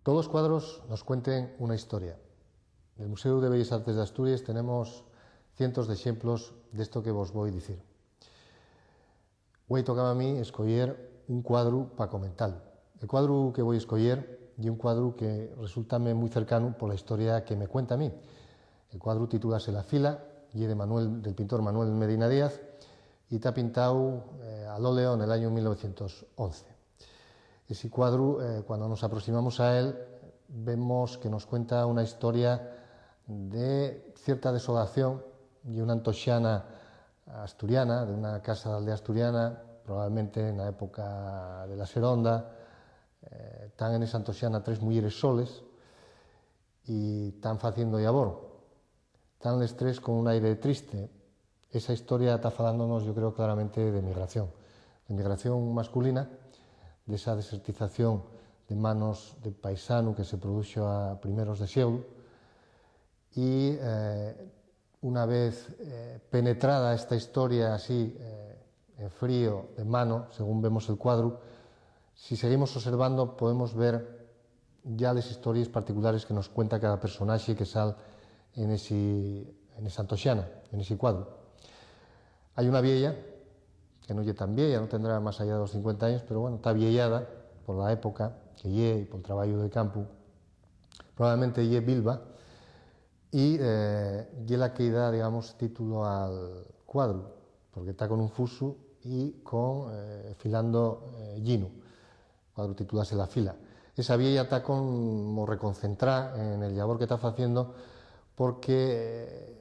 Todos los cuadros nos cuenten una historia. En el Museo de Bellas Artes de Asturias tenemos cientos de ejemplos de esto que vos voy a decir. Hoy tocaba a mí escoger un cuadro para comentar. El cuadro que voy a escoger es un cuadro que resulta muy cercano por la historia que me cuenta a mí. El cuadro titúlase La fila y es del pintor Manuel Medina Díaz y está pintado al óleo en el año 1911. Ese cuadro, cuando nos aproximamos a él, vemos que nos cuenta una historia de cierta desolación y una antoxiana asturiana, de una casa de aldea asturiana, probablemente en la época de la Seronda. Están en esa antoxiana tres mujeres soles y están haciendo labor. Están les tres con un aire triste. Esa historia está falándonos, yo creo, claramente de migración masculina, de esa desertización de manos de paisano que se produjo a primeros de siglo y una vez penetrada esta historia así en frío de mano, según vemos el cuadro, si seguimos observando podemos ver ya las historias particulares que nos cuenta cada personaje que sale en esa antoxiana, en ese cuadro. Hay una vieja que no es tan vieja, no tendrá más allá de los 50 años, pero bueno, está viellada por la época que lle y por el trabajo de campo. Probablemente lle Bilba y lle la que da, digamos, título al cuadro, porque está con un fuso y con filando llino. El cuadro titulase La fila. Esa vieja está como reconcentrada en el labor que está haciendo porque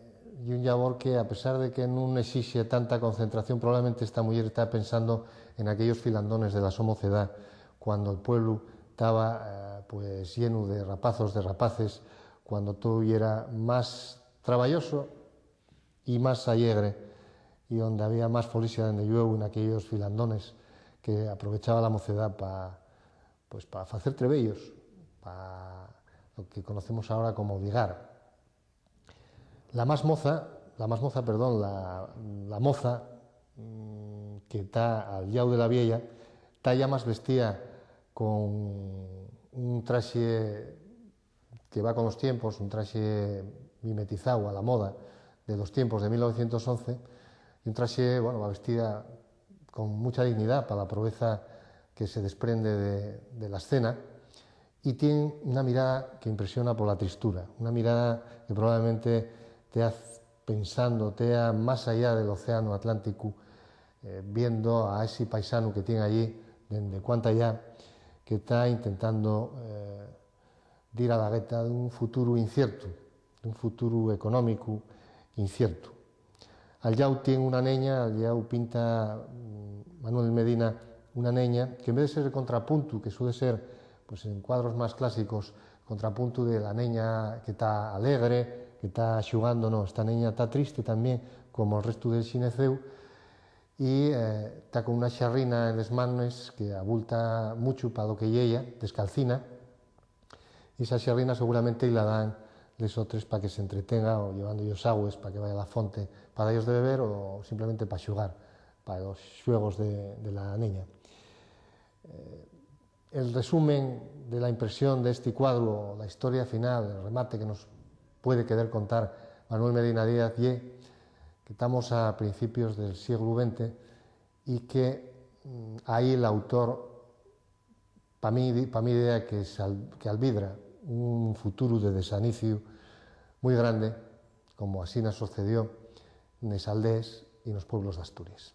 y un labor que, a pesar de que no exige tanta concentración, probablemente esta mujer está pensando en aquellos filandones de la somocedad, cuando el pueblo estaba pues lleno de rapazos, de rapaces, cuando todo era más trabajoso y más alegre, y donde había más felicidad en el lluevo, en aquellos filandones que aprovechaba la mocedad para hacer trebellos, para lo que conocemos ahora como ligar. La moza que está al lado de la vieja, está ya más vestida con un traje que va con los tiempos, un traje mimetizado a la moda de los tiempos de 1911, y un traje, bueno, va vestida con mucha dignidad para la proeza que se desprende de la escena, y tiene una mirada que impresiona por la tristura, una mirada que probablemente te pensando, más allá del océano Atlántico, viendo a ese paisano que tiene allí, desde cuanta ya, que está intentando ir a la gueta de un futuro incierto, de un futuro económico incierto. Al lado tiene una niña, al lado pinta Manuel Medina una niña que, en vez de ser el contrapunto, que suele ser pues en cuadros más clásicos, contrapunto de la niña que está alegre, que está xugando, no, esta niña está triste también, como el resto del xineceu, y está con una xarrina en las manos que abulta mucho para lo que ella, descalcina, y esa xarrina seguramente la dan les otros para que se entretenga, o llevando ellos aguas para que vaya a la fonte para ellos de beber, o simplemente para xugar, para los xuegos de la niña. El resumen de la impresión de este cuadro, la historia final, el remate que nos puede querer contar Manuel Medina Díaz, que estamos a principios del siglo XX y que ahí el autor, para mí idea que albidra un futuro de desanicio muy grande, como así nos sucedió en las aldeas y en los pueblos de Asturias.